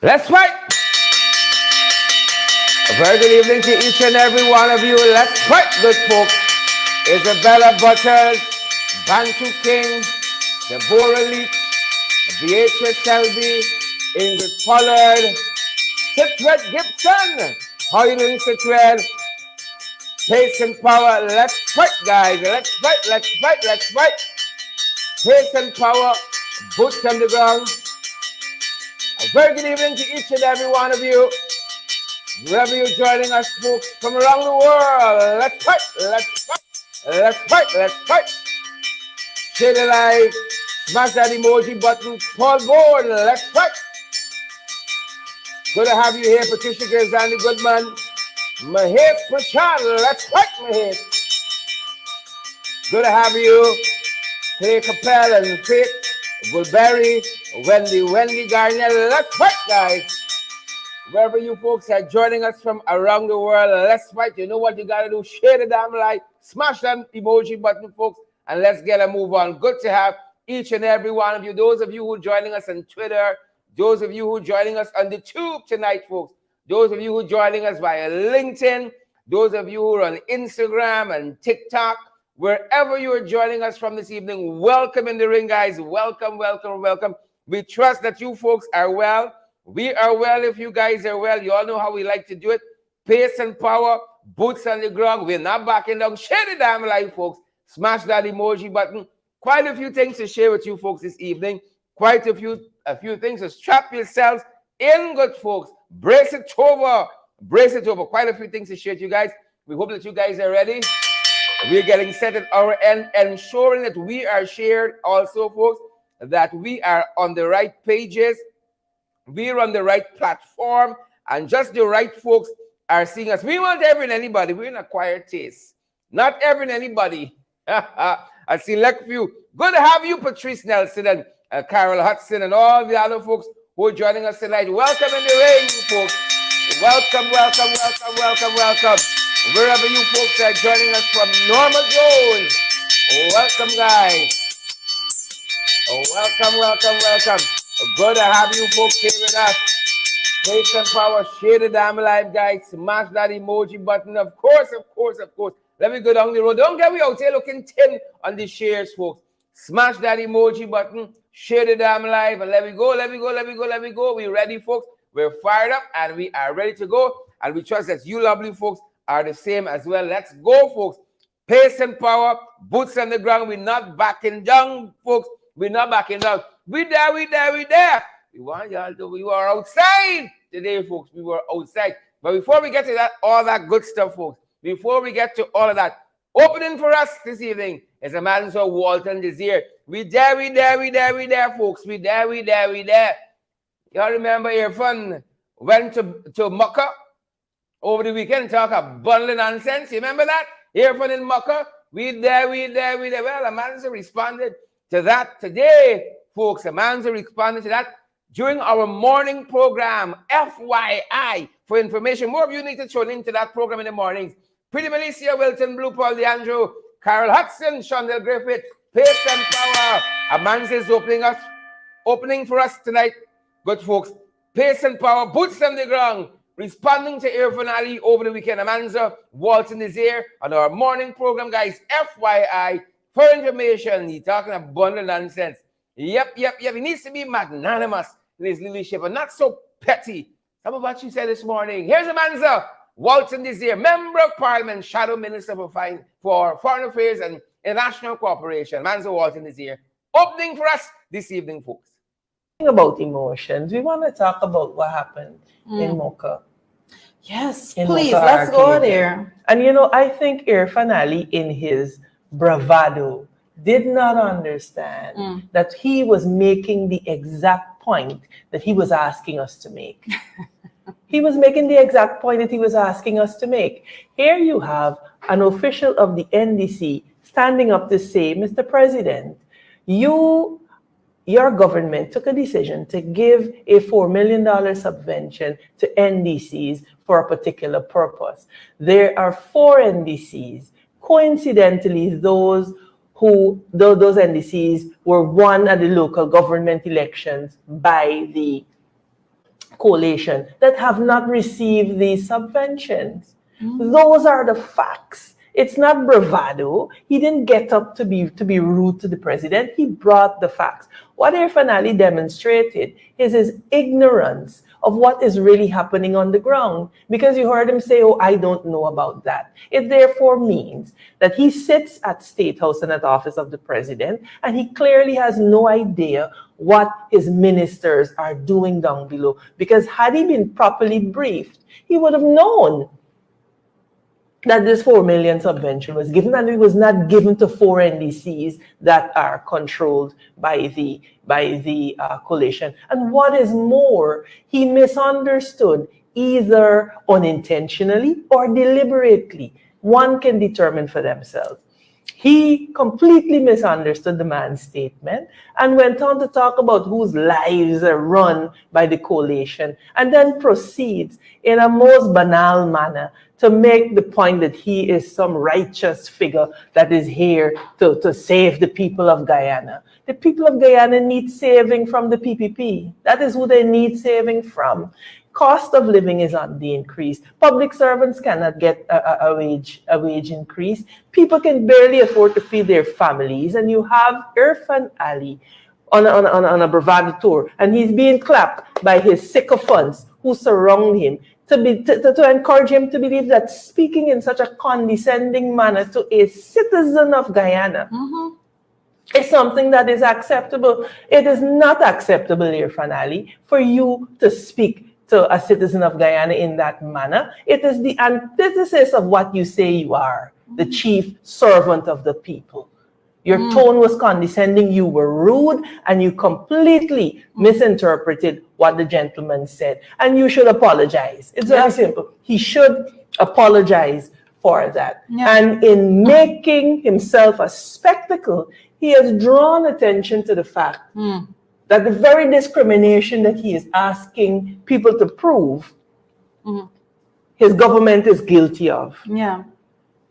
Let's fight! A very good evening to each and every one of you. Let's fight, good folks. Isabella Butters, Bantu King, Deborah Leach, Beatrice Selby, Ingrid Pollard, Sitwell Gibson. How you doing, Sitwell? Pace and power. Let's fight, guys. Let's fight, let's fight, let's fight. Pace and power. Boots on the ground. A very good evening to each and every one of you. Wherever you're joining us, folks, from around the world. Let's fight, let's fight, let's fight, let's fight. Share the live. Smash that emoji button. Paul Bourne, let's fight. Good to have you here, Patricia Gerzani Goodman. Mahesh Prashad, let's fight, Mahesh. Good to have you, Clay Capel and Faith Gulberry, Wendy Garnier, let's fight, guys. Wherever you folks are joining us from around the world, let's fight. You know what you gotta do? Share the damn like, smash that emoji button, folks, and let's get a move on. Good to have each and every one of you. Those of you who are joining us on Twitter, those of you who are joining us on the tube tonight, folks. Those of you who are joining us via LinkedIn, those of you who are on Instagram and TikTok, wherever you are joining us from this evening, welcome in the ring, guys. Welcome, welcome, welcome. We trust that you folks are well. We are well if you guys are well. You all know how we like to do it. Pace and power, boots on the ground. We're not backing down. Share the damn live, folks. Smash that emoji button. Quite a few things to share with you folks this evening. Quite a few things to strap yourselves in, good folks. Brace it over. Brace it over. Quite a few things to share with you guys. We hope that you guys are ready. We're getting set at our end, ensuring that we are shared also, folks, that we are on the right pages. We're on the right platform, and just the right folks are seeing us. We want every and anybody. We're in acquired taste. Not every and anybody. I select few. Good to have you, Patrice Nelson and Carol Hudson and all the other folks who are joining us tonight. Welcome in the ring, folks. Welcome, welcome, welcome, welcome, welcome. Wherever you folks are joining us from, Norma Jones. Welcome, guys. Welcome, welcome, welcome. Good to have you folks here with us. Pace and power, share the damn live, guys. Smash that emoji button. Of course, of course, of course. Let me go down the road. Don't get me out here looking 10 on the shares, folks. Smash that emoji button. Share the damn live. And let me go, let me go, let me go, let me go. We're ready, folks. We're fired up and we are ready to go. And we trust that you lovely folks are the same as well. Let's go, folks. Pace and power, boots on the ground. We're not backing down, folks. We're not backing down. We there, we there, we there. We want y'all to, we were outside today, folks. We were outside. But before we get to that, all that good stuff, folks, before we get to all of that, opening for us this evening is a man called Walton Desir. We there, we there, we there, we there, folks. We there, we there, we there. Y'all remember Irfaan went to Makkah over the weekend, talk a bundle of nonsense. You remember that? Irfaan in Makkah. We there, we there, we there. Well, Amanza responded to that today, folks. Amanza responded to that during our morning program, FYI. For information, more of you need to tune into that program in the mornings. Pretty Milicia, Wilton, Blue, Paul DeAndrew, Carol Hudson, Shondell Griffith, Pace and Power. Amanza is opening for us tonight. Good folks. Pace and power, boots on the ground. Responding to Irfaan Ali over the weekend. Amanza, Walton is here on our morning program, guys. FYI, for information, he's talking a bundle of nonsense. Yep. He needs to be magnanimous in his leadership and not so petty. Some of what you said this morning. Here's Amanza, Walton is here, Member of Parliament, Shadow Minister for Foreign Affairs and International Cooperation. Amanza Walton is here. Opening for us this evening, folks. About emotions, we want to talk about what happened in Mocha. Yes, in please, Mocha let's go Arcade. there. And you know, I think Irfaan Ali, in his bravado, did not understand that he was making the exact point that he was asking us to make. He was making the exact point that he was asking us to make. Here you have an official of the NDC standing up to say, Mr. President, your government took a decision to give a $4 million subvention to NDCs for a particular purpose. There are 4 NDCs. Coincidentally, those NDCs were won at the local government elections by the coalition that have not received these subventions. Those are the facts. It's not bravado. He didn't get up to be rude to the president. He brought the facts. What Irfaan Ali demonstrated is his ignorance of what is really happening on the ground. Because you heard him say, oh, I don't know about that. It therefore means that he sits at State House and at the office of the president, and he clearly has no idea what his ministers are doing down below. Because had he been properly briefed, he would have known that this 4 million subvention was given, and it was not given to 4 NDCs that are controlled by the coalition. And what is more, he misunderstood either unintentionally or deliberately. One can determine for themselves. He completely misunderstood the man's statement and went on to talk about whose lives are run by the coalition, and then proceeds in a most banal manner to make the point that he is some righteous figure that is here to save the people of Guyana. The people of Guyana need saving from the PPP. That is who they need saving from. Cost of living is on the increase. Public servants cannot get a wage increase. People can barely afford to feed their families. And you have Irfaan Ali on a bravado tour, and he's being clapped by his sycophants who surround him to encourage him to believe that speaking in such a condescending manner to a citizen of Guyana is something that is acceptable. It is not acceptable, Irfaan Ali, for you to speak to a citizen of Guyana in that manner. It is the antithesis of what you say you are, the chief servant of the people. Your tone was condescending, you were rude, and you completely misinterpreted what the gentleman said. And you should apologize. It's very simple. He should apologize for that. Yeah. And in making himself a spectacle, he has drawn attention to the fact that the very discrimination that he is asking people to prove, his government is guilty of. Yeah.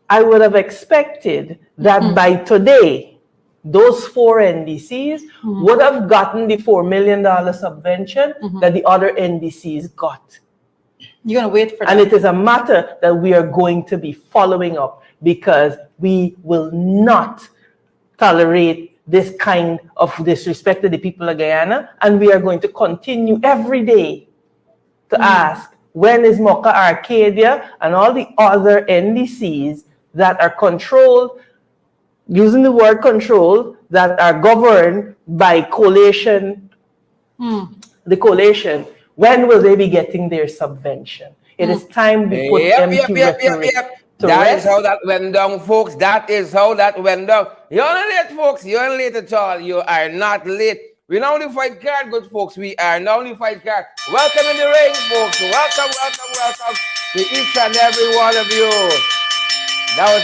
I would have expected that by today, those 4 NDCs would have gotten the $4 million subvention that the other NDCs got. You're going to wait for that. And it is a matter that we are going to be following up, because we will not tolerate this kind of disrespect to the people of Guyana, and we are going to continue every day to ask, when is Mocha Arcadia and all the other NDCs that are controlled, using the word control, that are governed by coalition, the coalition, when will they be getting their subvention? It is time we put them to That rest. is how that went down, folks. That is how that went down. You're not late, folks. You're not late at all. You are not late. We now only fight card, good folks. We are now only fight card. Welcome in the ring, folks. Welcome, welcome, welcome to each and every one of you. That was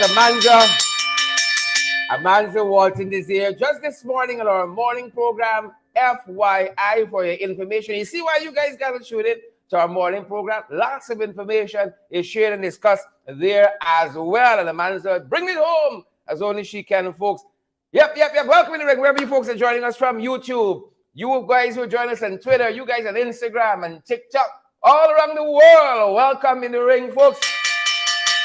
Amanza Walton is here just this morning on our morning program, FYI, for your information. You see why you guys got to tune in to our morning program? Lots of information is shared and discussed there as well. And Amanza, bring it home as only she can, folks. Yep. Welcome in the ring, wherever you folks are joining us from YouTube. You guys who join us on Twitter, you guys on Instagram and TikTok, all around the world. Welcome in the ring, folks.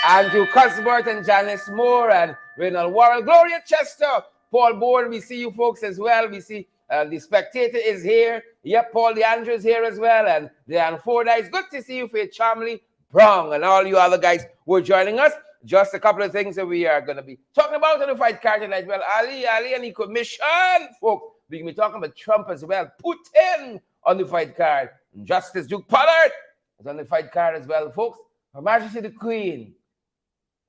Andrew Cuthbert and Janice Moore and Reynald Worrell, Gloria Chester, Paul Bourne, we see you folks as well. We see the Spectator is here. Yep, Paul DeAndre is here as well. And Dan Fordyce, good to see you, Faith Chamley, Brong, and all you other guys who are joining us. Just a couple of things that we are going to be talking about on the fight card tonight. Well, Ali and the commission, folks. We're going to be talking about Trump as well. Putin on the fight card. And Justice Duke Pollard is on the fight card as well, folks. Her Majesty the Queen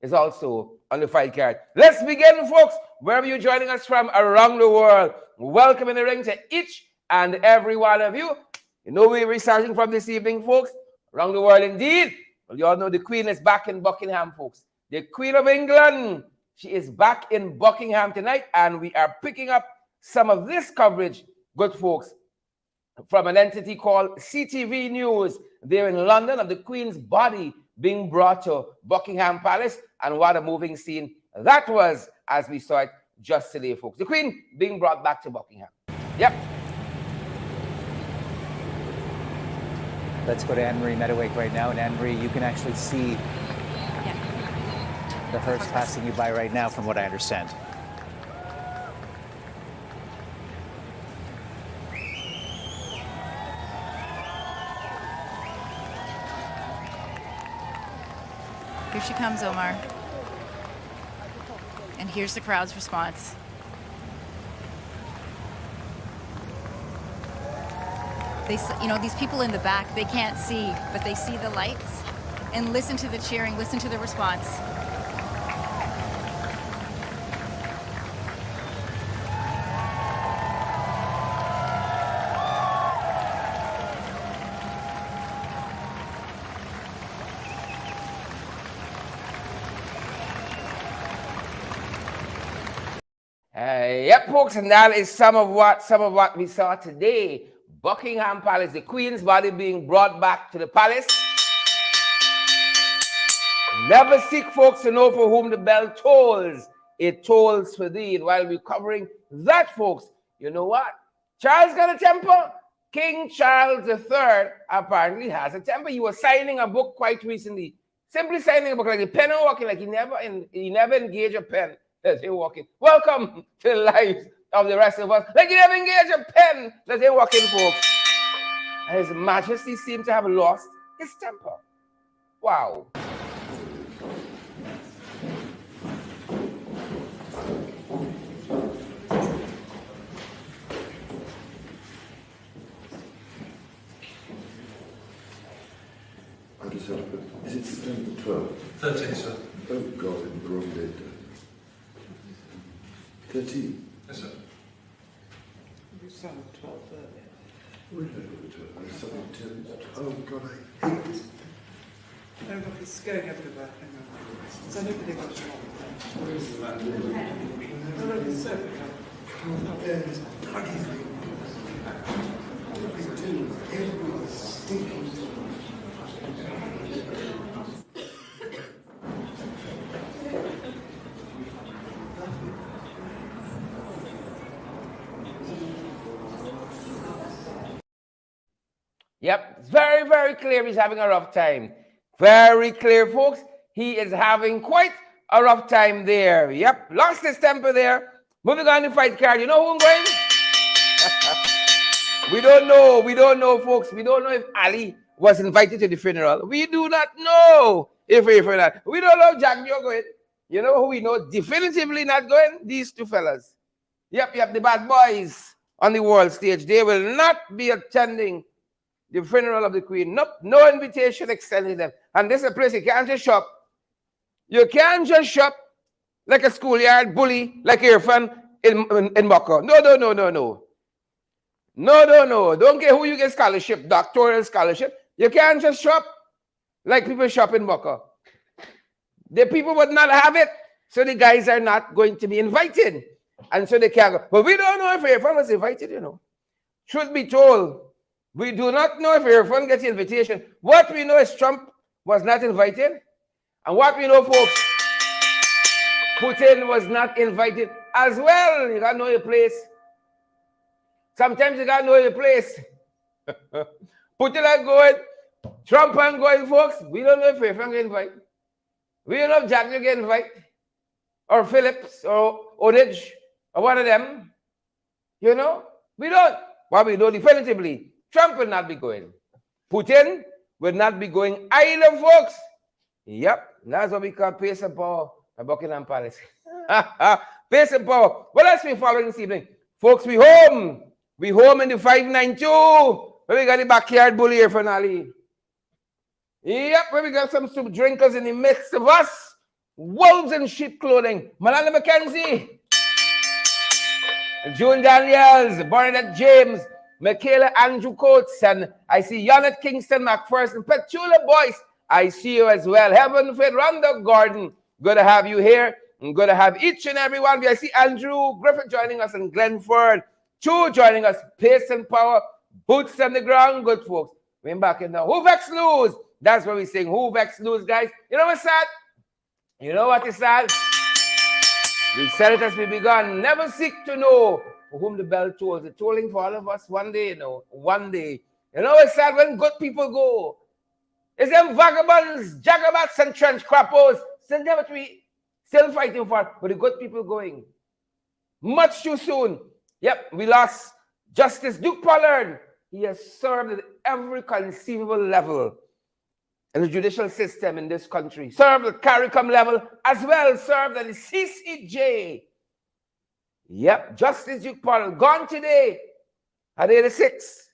is also on the fight card. Let's begin, folks. Wherever you're joining us from around the world, welcome in the ring to each and every one of you. You know we're researching from this evening, folks. Around the world, indeed. Well, you all know the Queen is back in Buckingham, folks. The Queen of England, she is back in Buckingham tonight, and we are picking up some of this coverage, good folks, from an entity called CTV News there in London, of the Queen's body being brought to Buckingham Palace, and what a moving scene that was as we saw it just today, folks. The Queen being brought back to Buckingham. Yep. Let's go to Anne-Marie Meadowake right now. And Anne-Marie, you can actually see the hearse passing you by right now, from what I understand. Here she comes, Omar. And here's the crowd's response. These people in the back, they can't see, but they see the lights and listen to the cheering, listen to the response. Yep, folks, and that is some of what we saw today. Buckingham Palace, the Queen's body being brought back to the palace. Never seek, folks, to know for whom the bell tolls. It tolls for thee. And while we're covering that, folks, you know what? Charles got a temper. King Charles III apparently has a temper. He was signing a book quite recently. Simply signing a book like a pen and walking, like he never engaged a pen. As he walking. Welcome to the lives of the rest of us. Like you never engage a pen. Let him walk in, folks. And His Majesty seemed to have lost his temper. Wow. I just had to put, is it September 12th? 13th, sir. Oh God, in the wrong date. 13? Yes, sir. Where did I put the 12th? I something 10. Oh God, I hate this. No, look, it's going everywhere. Hang on. So nobody got it wrong. Where is the man? No, look, it's everywhere. There is bloody thing. What they do, everyone's stinking. Yep, it's very, very clear he's having a rough time. Very clear, folks. He is having quite a rough time there. Yep, lost his temper there. Moving on to fight card. You know who I'm going? We don't know. We don't know, folks. We don't know if Ali was invited to the funeral. We do not know if Irfaan not. We don't know if Jack Joe going. You know who we know definitively not going? These two fellas. Yep, the bad boys on the world stage. They will not be attending the funeral of the Queen. Nope, no invitation extended to them. And this is a place you can't just shop. You can't just shop like a schoolyard bully, like Irfaan in Mecca. No. Don't care who you get scholarship, doctoral scholarship. You can't just shop like people shop in Mecca. The people would not have it, so the guys are not going to be invited. And so they can't go. But we don't know if Irfaan was invited, you know. Truth be told, we do not know if Irfaan gets the invitation. What we know is Trump was not invited. And what we know, folks, Putin was not invited as well. You gotta know your place. Sometimes you gotta know your place. Putin are going, Trump are going, folks. We don't know if Irfaan get invited. We don't know if Jack get invited. Or Phillips, or Odage, or one of them. You know? We don't. But we know definitively, Trump will not be going. Putin will not be going either, folks. Yep, that's what we call pace and power at Buckingham Palace. Pace and power. What else we following this evening? Folks, we home. We home in the 592. Where we got the backyard bully here for Ali. Yep, where we got some soup drinkers in the midst of us. Wolves in sheep clothing. Malala McKenzie. June Daniels. Bernadette James. Michaela Andrew Coates. And I see Yonette Kingston McPherson. Petula Boyce. I see you as well. Heaven Fit, Rhonda Gordon. Good to have you here. And good to have each and every one of you. I see Andrew Griffith joining us in Glenford. Chu joining us. Pace and power. Boots on the ground. Good folks. We're back in now. Who vex lose? That's what we're saying. Who vex lose, guys? You know what's sad? You know what is sad? We said it as we began. Never seek to know for whom the bell tolls. It's tolling for all of us one day, you know. One day. You know it's sad when good people go. It's them vagabonds, jagabats, and trench crappos still fighting for, but the good people going. Much too soon. Yep, we lost Justice Duke Pollard. He has served at every conceivable level in the judicial system in this country. Served at CARICOM level, as well served at the CCJ. Yep, Justice Duke Pollard, gone today at 86.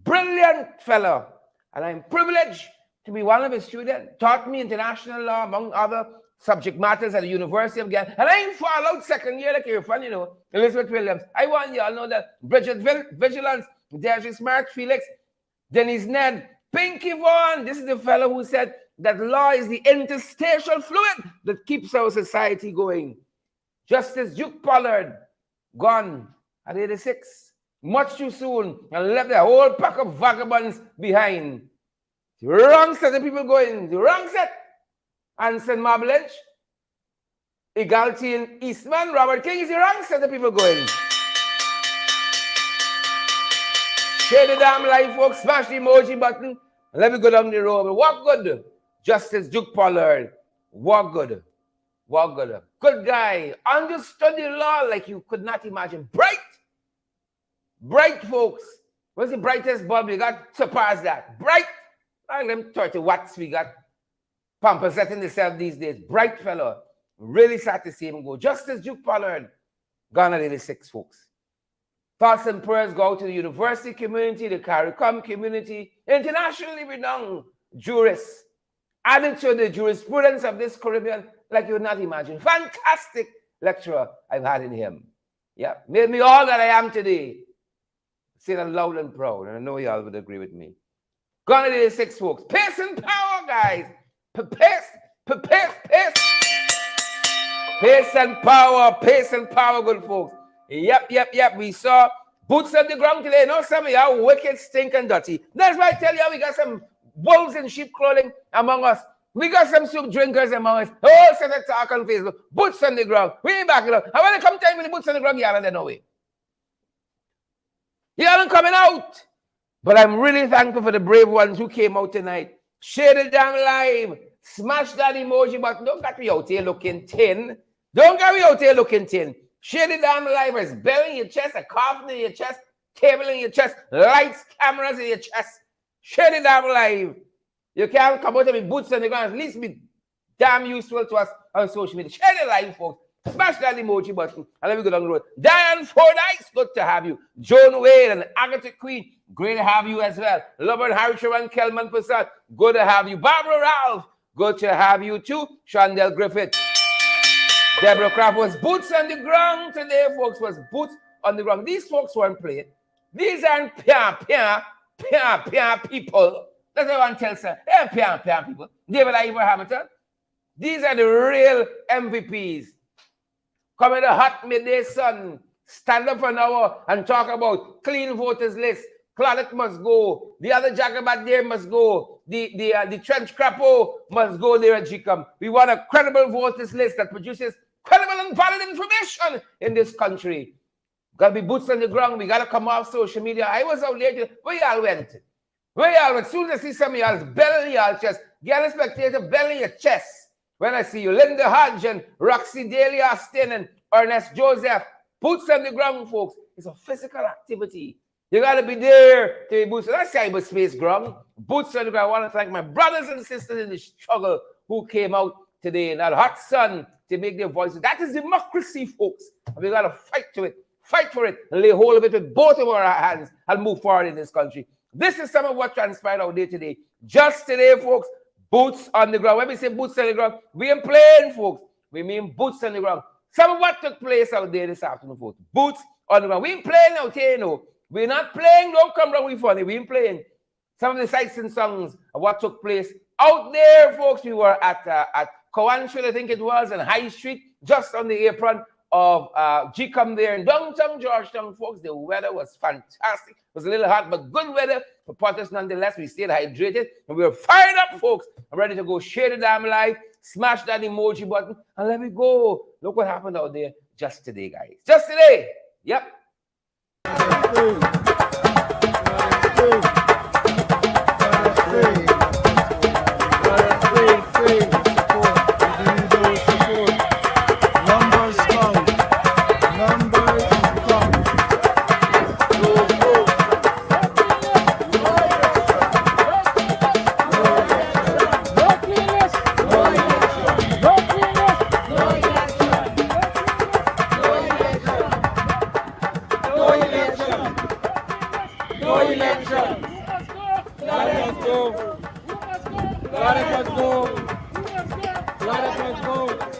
Brilliant fellow. And I'm privileged to be one of his students. Taught me international law, among other subject matters at the University of Ghana. And I ain't fall out second year like Irfaan, you know, Elizabeth Williams. I want you all know that Bridget Vigilance, Deji Smart, Felix, Denise Ned, Pinky Vaughan. This is the fellow who said that law is the interstitial fluid that keeps our society going. Justice Duke Pollard, gone at 86. Much too soon, and left a whole pack of vagabonds behind. The wrong set of people going, the wrong set. Anson Marbledge, Egaltine Eastman, Robert King is the wrong set of people going. Share the damn life, folks. Smash the emoji button. And let me go down the road. But what good? Justice Duke Pollard. What good? What good? Good guy. Understood the law like you could not imagine. Bright. Bright, folks. What's the brightest bulb we got? Surpass that. Bright. Like them 30 watts we got. Pampers setting themselves these days. Bright fellow. Really sad to see him go. Justice Duke Pollard. Gone at 86, folks. Thoughts and prayers go to the university community, the CARICOM community, internationally renowned jurists. Added to the jurisprudence of this Caribbean like you would not imagine. Fantastic lecturer I've had in him. Yeah, made me all that I am today. Say that loud and proud, and I know y'all would agree with me. Gone at 86, folks. Pace and power, guys. Pace. Pace and power, good folks. Yep. We saw boots on the ground today. No, some of y'all wicked, stinking, dirty. That's why I tell you, we got some wolves in sheep clothing among us. We got some soup drinkers among us. Oh, set a talk on Facebook. Boots on the ground. We ain't back it up. And when they come time with the boots on the ground, y'all are no way. Y'all ain't coming out. But I'm really thankful for the brave ones who came out tonight. Share the damn live. Smash that emoji button. Don't get me out here looking thin. Share the damn live. There's belly in your chest, a coffin in your chest, table in your chest, lights, cameras in your chest. Share the damn live. You can't come out with boots on the ground. At least be damn useful to us on social media. Share the live, folks. Smash that emoji button and let me go down the road. Diane Fordyce, good to have you. Joan Wade and Agatha Queen, great to have you as well. Robert Harricher and Kelman Prasad, good to have you. Barbara Ralph, good to have you too. Chandel Griffith. Deborah Craft was boots on the ground today, folks, was boots on the ground. These folks weren't playing. These aren't pia people. That's what I want to tell sir. They're pia people. David Ivor Hamilton. These are the real MVPs. Come in the hot midday sun, stand up for an hour and talk about clean voters list. Claudette must go. The other Jagabat there must go. The trench crapo must go there at GCOM. We want a credible voters list that produces credible and valid information in this country. Got to be boots on the ground. We got to come off social media. I was out there. Where y'all went? As soon as I see some of y'all's belly in y'all chest, get a spectator belly in your chest. When I see you, Linda Hodge and Roxy Daly Austin and Ernest Joseph, boots on the ground, folks. It's a physical activity. You got to be there to be boots. That's cyberspace ground. Boots on the ground. I want to thank my brothers and sisters in the struggle who came out today in that hot sun to make their voices. That is democracy, folks. And we got to fight to it, fight for it, and lay hold of it with both of our hands and move forward in this country. This is some of what transpired out there today. Just today, folks, boots on the ground. When we say boots on the ground, we ain't playing, folks. We mean boots on the ground. Some of what took place out there this afternoon, folks. Boots on the ground. We ain't playing out here, you know. We're not playing. Don't come wrong with funny. We ain't playing. Some of the sights and songs of what took place out there, folks. We were at Cowan Street, I think it was, and High Street, just on the apron of GCOM there in downtown Georgetown, folks. The weather was fantastic. It was a little hot, but good weather for Potters nonetheless. We stayed hydrated, and we were fired up, folks. I'm ready to go. Share the damn live, smash that emoji button, and let me go. Look what happened out there just today, guys. Just today. Yep. election. Let us go. Let us go. Let us go.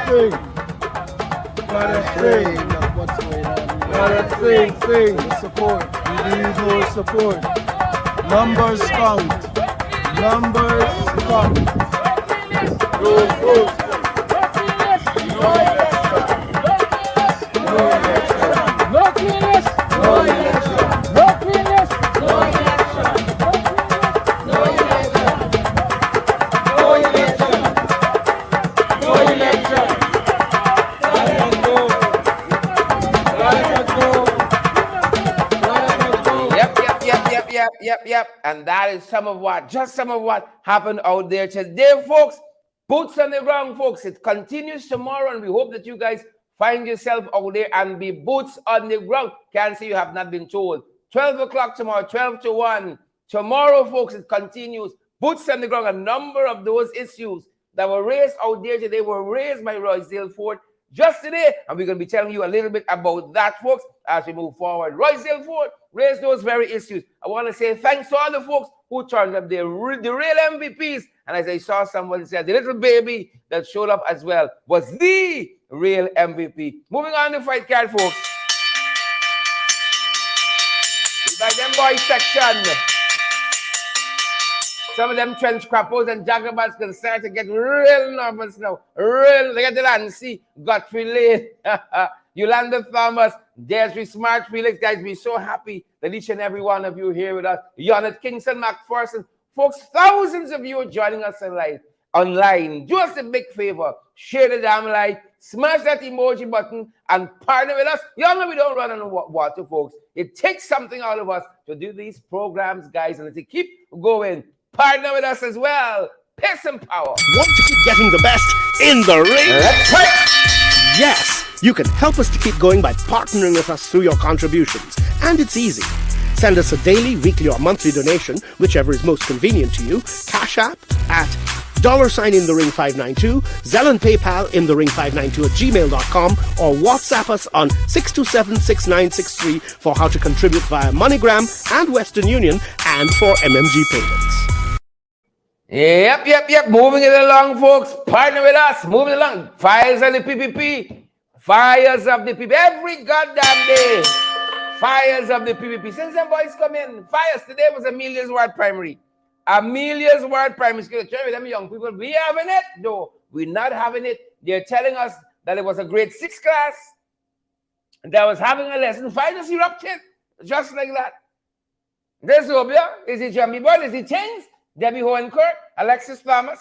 sing. Let us sing. Let us sing. Let us sing. Support. We need more support. Numbers count. Numbers count. Go, go. No election. No election. No clearness. No election. No clearness. No election. No election. No election. No election. Let us go. Let us go. Let us go. Yep. And that is just some of what happened out there today, folks. Boots on the ground, folks. It continues tomorrow, and we hope that you guys find yourself out there and be boots on the ground. Can't say you have not been told. 12 o'clock tomorrow, 12 to 1. Tomorrow, folks, it continues. Boots on the ground. A number of those issues that were raised out there today were raised by Royce Ford just today, and we're going to be telling you a little bit about that, folks, as we move forward. Royce Ford raised those very issues. I want to say thanks to all the folks who turned up, the real MVPs. And as I saw someone say, the little baby that showed up as well was the real MVP. Moving on to fight card, folks. By them boys section. Some of them trench crappos and jagabats can start to get real nervous now. Look at the land, see, Godfrey Lane, Yolanda Thomas, Desiree Smart, Felix, guys, we're so happy that each and every one of you here with us. Yonet Kingston, McPherson, folks, thousands of you are joining us online. Do us a big favor, share the damn live, smash that emoji button, and partner with us. Y'all know we don't run on water, folks. It takes something out of us to do these programs, guys, and to keep going. Partner with us as well. Pace and Power. Want to keep getting the best in the ring? Let's fight! Yes, you can help us to keep going by partnering with us through your contributions. And it's easy. Send us a daily, weekly, or monthly donation, whichever is most convenient to you. Cash App at $in-the-ring592, Zelle and PayPal in the ring592 at gmail.com, or WhatsApp us on 627-6963 for how to contribute via MoneyGram and Western Union and for MMG payments. Yep. Moving it along, folks. Partner with us. Moving along. Fires of the PPP. Fires of the PPP. Every goddamn day. Fires of the PPP. Since them boys come in. Fires today was Amelia's Ward Primary. Amelia's Ward Primary School. Tell me, them young people, we having it? No, we're not having it. They're telling us that it was a grade 6 class that was having a lesson. Fire just erupted. Just like that. There's Obia. Is it Jamie Boy? Is it Chains? Debbie Hohenkirk, Alexis Thomas.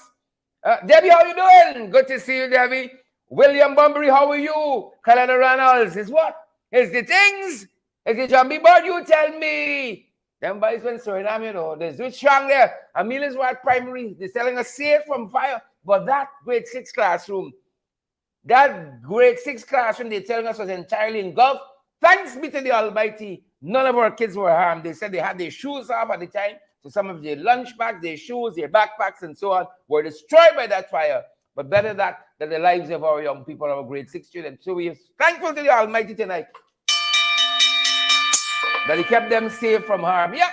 Debbie, how you doing? Good to see you, Debbie. William Bunbury, how are you? Kalana Reynolds, is what? Is the things? Is it Jamie Boy? You tell me. Them boys went Suriname, you know. There's good strong there. Amelia's Ward Primary. They're selling us safe from fire. But that grade 6 classroom, they're telling us was entirely engulfed. Thanks be to the Almighty, none of our kids were harmed. They said they had their shoes off at the time. So some of their lunch bags, their shoes, their backpacks, and so on were destroyed by that fire. But better than the lives of our young people, our grade 6 students. So we are thankful to the Almighty tonight that He kept them safe from harm. Yep.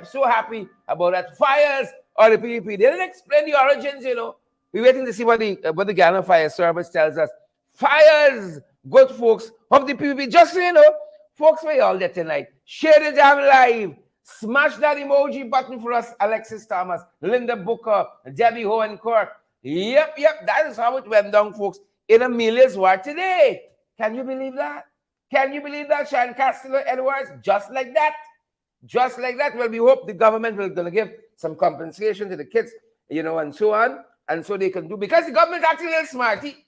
So happy about that. Fires or the PPP. They didn't explain the origins, you know. We're waiting to see what the Ghana Fire Service tells us. Fires, good folks of the PPP. Just so you know, folks, we all there tonight. Share the damn live. Smash that emoji button for us, Alexis Thomas, Linda Booker, Debbie Hohenkirk. Yep. That is how it went down, folks, in Amelia's Ward today. Can you believe that? Can you believe that, Sharon Castillo Edwards? Just like that. Well, we hope the government will gonna give some compensation to the kids, you know, and so on. And so they can do, because the government acting a little smarty.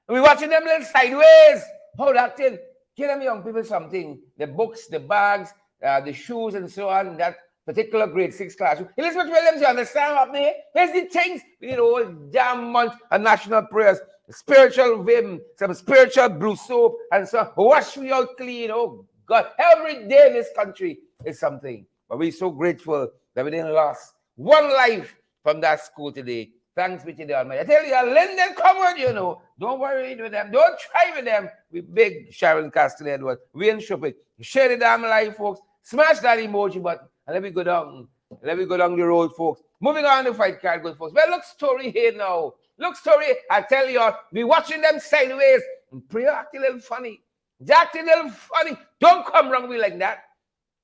We're watching them little sideways. How that thing? Give them young people something. The books, the bags, the shoes and so on, that particular grade 6 classroom. Elizabeth Williams, you understand what me? Here's the things. We need a whole damn month of national prayers, spiritual vim, some spiritual blue soap, and so wash me out clean. Oh God, every day in this country is something. But we're so grateful that we didn't lose one life from that school today. Thanks be to the Almighty. I tell you, Linden Comfort, you know, don't worry with them. Don't try with them. We big Sharon Castle Edward. We ain't shopping. Share the damn life, folks. Smash that emoji button and let me go down. Let me go down the road, folks. Moving on to fight card, good folks. Well, look story here now. Look story. I tell you, we watching them sideways. And Priya acting a little funny. Acting a little funny. Don't come wrong with me like that.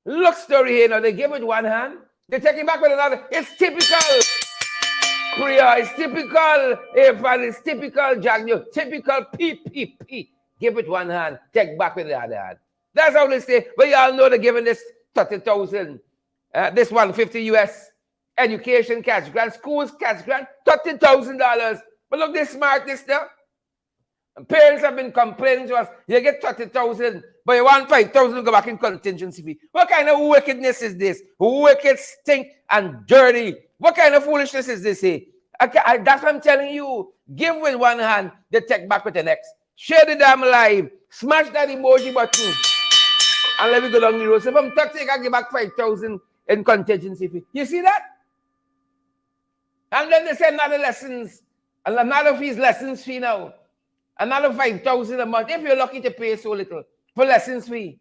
Look story here now. They give it one hand. They take it back with another. It's typical. Priya, it's typical. Irfaan, it's typical. Jagno, typical PPP. Give it one hand. Take back with the other hand. That's how they say. But y'all know they're giving this 30,000, this 150 US education cash grant, schools cash grant, $30,000. But look, this smartness now. Parents have been complaining to us. You get 30,000, but you want 5,000 to go back in contingency fee. What kind of wickedness is this? Wicked, stink, and dirty. What kind of foolishness is this? That's what I'm telling you. Give with one hand, they take back with the next. Share the damn live. Smash that emoji button. And let me go down the road. So if I'm 30, I can give back 5,000 in contingency fee. You see that? And then they say another lessons. Another fees, lessons fee now. Another 5,000 a month. If you're lucky to pay so little for lessons fee.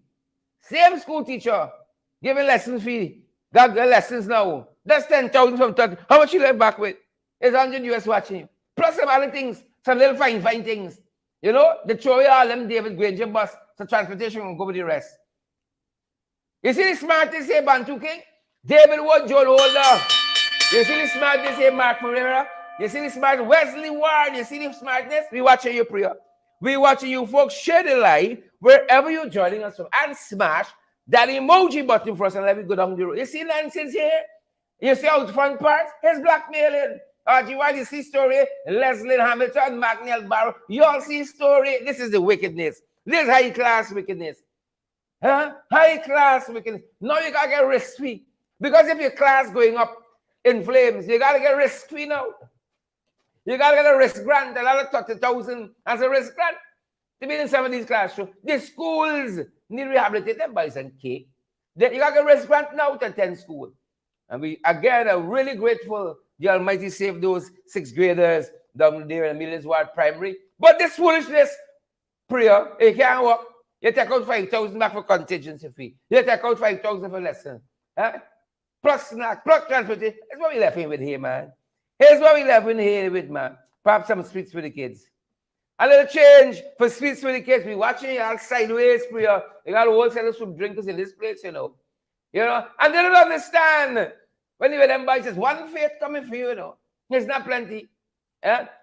Same school teacher giving lessons fee. Got the lessons now. That's 10,000 from 30. How much you left back with? It's 100 US watching you. Plus some other things. Some little fine things. You know, the throw you all them David Granger bus. So transportation will go with the rest. You see the smartest here, Bantu King? David Wood, Joel Holder. You see the smartest here, Mark Ferreira? You see the smart Wesley Ward? You see the smartness? We watching you, Priya. We watching you, folks. Share the live wherever you're joining us from and smash that emoji button for us and let me go down the road. You see nonsense here? You see out front part? Here's blackmailing. RG1, you see story? Leslie Hamilton, McNeil Barrow. You all see story? This is the wickedness. This is high class wickedness. Huh? High class wickedness. Now you gotta get risk fee. Because if your class going up in flames, you got to get risk free now. You got to get a risk grant, a lot of 30,000 as a risk grant to be in some of these classrooms. The schools need to rehabilitate them, boys and cake. You got to get a risk grant now to attend school. And we, again, are really grateful the Almighty saved those 6th graders down there in Millions Ward Primary. But this foolishness, Priya, it can't work. You take out 5,000 back for contingency fee. You take out 5,000 for lesson. Huh? Plus snack, plus transportation. That's what we left in with here, man. Here's what we left in here with, man. Perhaps some sweets for the kids. A little change for sweets for the kids. We watching y'all sideways, Priya. You got a whole set of soup drinkers in this place, you know. You know, and they don't understand. When you them boys, there's one faith coming for you, you know. There's not plenty.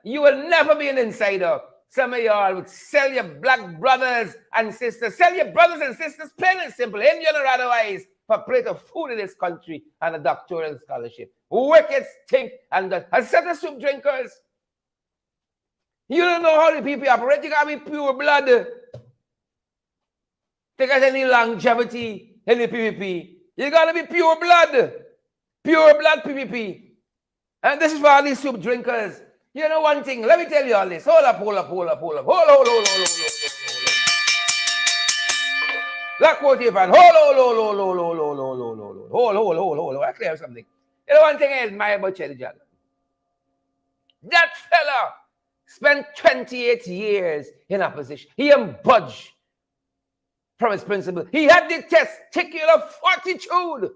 You will never be an insider. Some of y'all would sell your black brothers and sisters, sell your brothers and sisters, plain and simple, Indian or otherwise, for a plate of food in this country and a doctoral scholarship. Wicked stink and a set of soup drinkers. You don't know how the people operate. You gotta be pure blood. Take out any longevity in the PPP. You gotta be pure blood. Pure blood PPP. And this is for all these soup drinkers. You know one thing, let me tell you all this. Hold up. Black quote Irfaan. Hold. I clear something. You know one thing I admire about Cherry Jagger. That fella spent 28 years in opposition. He didn't budge from his principle. He had the testicular fortitude.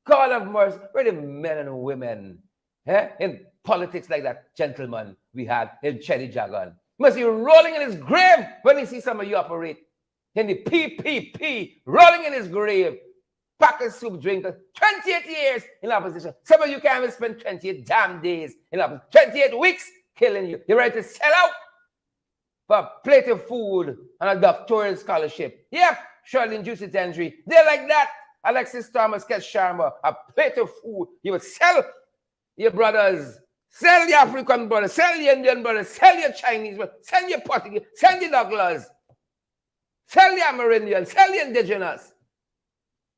God of mercy. Where the men and women in politics like that gentleman we had in Cherry Jagger must be rolling in his grave when he sees some of you operate in the PPP, rolling in his grave. Pack of soup drinker, 28 years in opposition. Some of you can't even spend 28 damn days in opposition. 28 weeks killing you. You're ready to sell out for a plate of food and a doctoral scholarship. Yep, Shirley Juicy Tendry. They're like that. Alexis Thomas, Ket Sharma, a plate of food. You would sell your brothers, sell the African brothers, sell the Indian brothers, sell your Chinese brothers, sell your Portuguese, sell the Douglas, sell the Amerindians, sell the indigenous.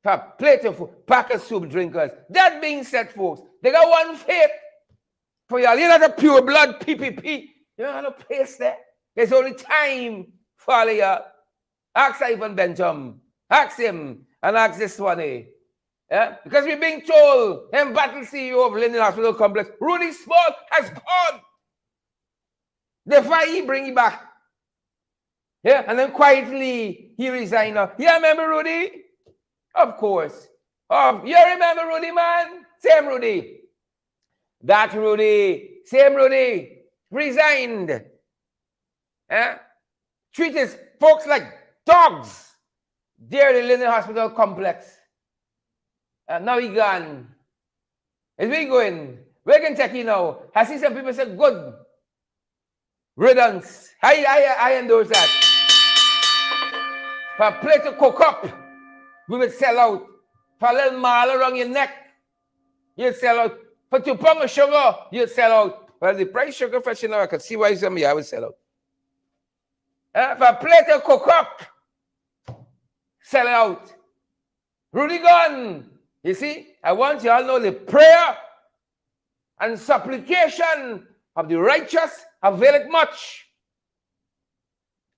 For a plate of food, pack of soup drinkers. That being said, folks, they got one faith for y'all. You're not a pure blood PPP. You don't have no place there. There's only time for all of y'all. Ask Ivan Bentham. Ask him. And ask this one, Yeah? Because we're being told, him battle CEO of Linden Hospital Complex, Rudy Small has gone. Therefore, he bring it back. Yeah? And then quietly, he resigned. Yeah, remember Rudy? Of course. You remember Rudy, man? Same Rudy. That Rudy. Same Rudy. Resigned. Treat his folks like dogs. There in the Linden Hospital Complex. And now he gone. Is we going? Where can take you now? I see some people say good riddance. I endorse that. For a plate to cook up, we would sell out. For a little mile around your neck, you'd sell out. For 2 pounds of sugar, you'd sell out. Well, the price sugar fresh now, I could see why some of you would sell out. For a plate to cook up, sell out. Rudy gone. You see, I want you all to know the prayer and supplication of the righteous availeth much.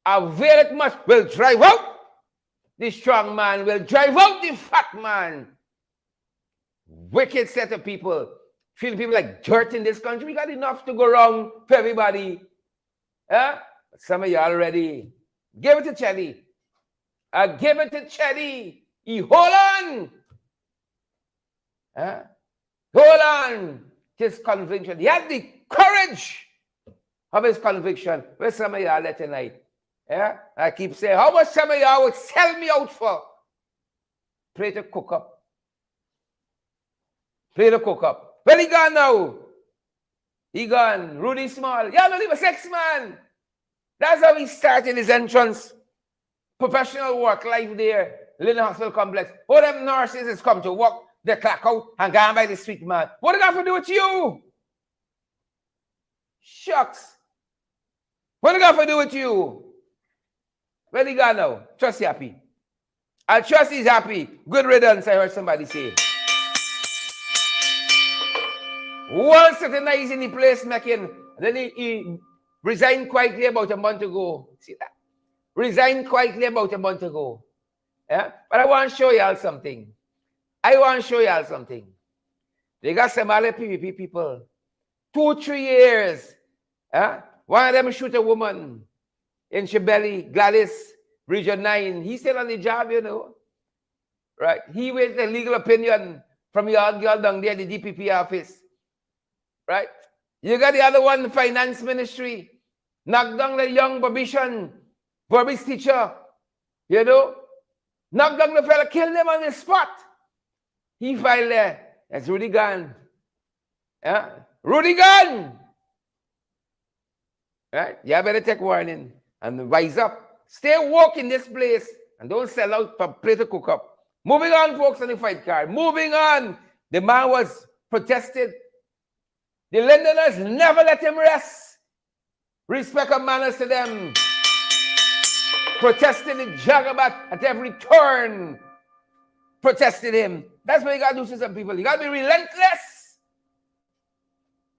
Availeth much. Will drive out the strong man, will drive out the fat man. Wicked set of people. Treating people like dirt in this country. We got enough to go wrong for everybody. Some of you already. Give it to Chelly. I give it to Chelly. He hold on. Hold on to his conviction. He had the courage of his conviction. Where's some of y'all there tonight? I keep saying, how much some of y'all would sell me out for? Play to cook up. Play to cook up. Where he gone now? He gone. Rudy Small. Yeah, not even 6 man. That's how he started his entrance. Professional work life there. Linden Hospital Complex. All them nurses has come to work. They clock out and gone by the street man. What do they got to do with you? Shucks. What do they got to do with you? Where he gone now? Trust he happy. I trust he's happy. Good riddance, I heard somebody say. One certain night he's in the place making, then he resigned quietly about a month ago. See that? Resigned quietly about a month ago. Yeah? But I want to show y'all something. They got some other PvP people. 2-3 years. Yeah? One of them shoot a woman in Shebeli, Gladys, Region 9. He's still on the job, you know. Right? He waited a legal opinion from your girl down there, the DPP office. Right? You got the other one, the finance ministry. Knock down the young Bobby's teacher. You know? Knock down the fella, kill them on the spot. He filed there. That's Rudy Gunn. Yeah? Rudy Gunn! Right? You better take warning and rise up. Stay woke in this place and don't sell out for plate to cook up. Moving on, folks, on the fight card. Moving on. The man was protested. The Londoners never let him rest. Respect and manners to them. Protested the Jagabat at every turn. Protested him. That's what you got to do to some people. You got to be relentless.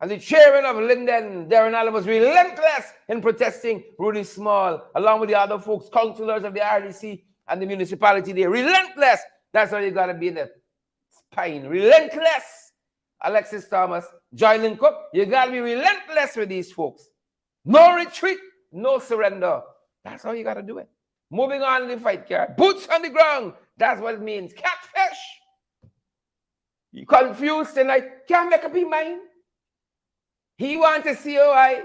And the chairman of Linden, Darren Allen, was relentless in protesting Rudy Small, along with the other folks, councillors of the RDC and the municipality there. Relentless. That's what you got to be in the spine. Relentless. Alexis Thomas, joining Cook, you got to be relentless with these folks. No retreat, no surrender. That's how you got to do it. Moving on in the fight card. Boots on the ground. That's what it means. Catfish. You confused tonight. Can't make up his mind. He wants a COI.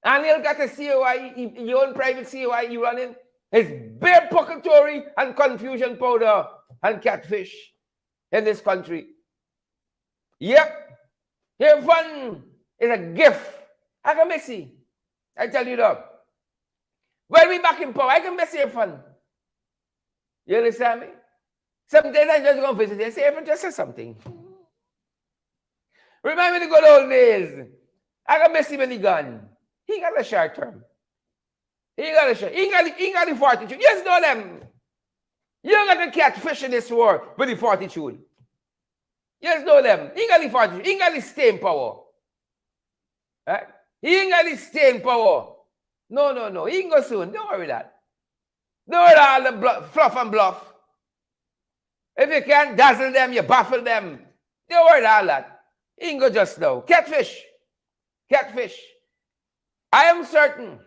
And he'll got a COI. Your own private COI you running. It's bare pocketry and confusion powder and catfish in this country. Yep. Irfaan is a gift. I can miss it. I tell you that. When we back in power, I can miss Irfaan. You understand me? Sometimes I just go visit and say, Irfaan, just say something. Remember the good old days. I can miss him when he gone. He got a short term. He got the fortitude. Yes, know them. You got to catch fish in this war with the fortitude. Yes, know them. He got the fortitude. He got the staying power. Right? He ain't got the staying power. No. He can go soon. Don't worry that. Don't worry all the fluff and bluff. If you can't dazzle them, you baffle them. Don't worry all that. He can go just now. Catfish. I am certain.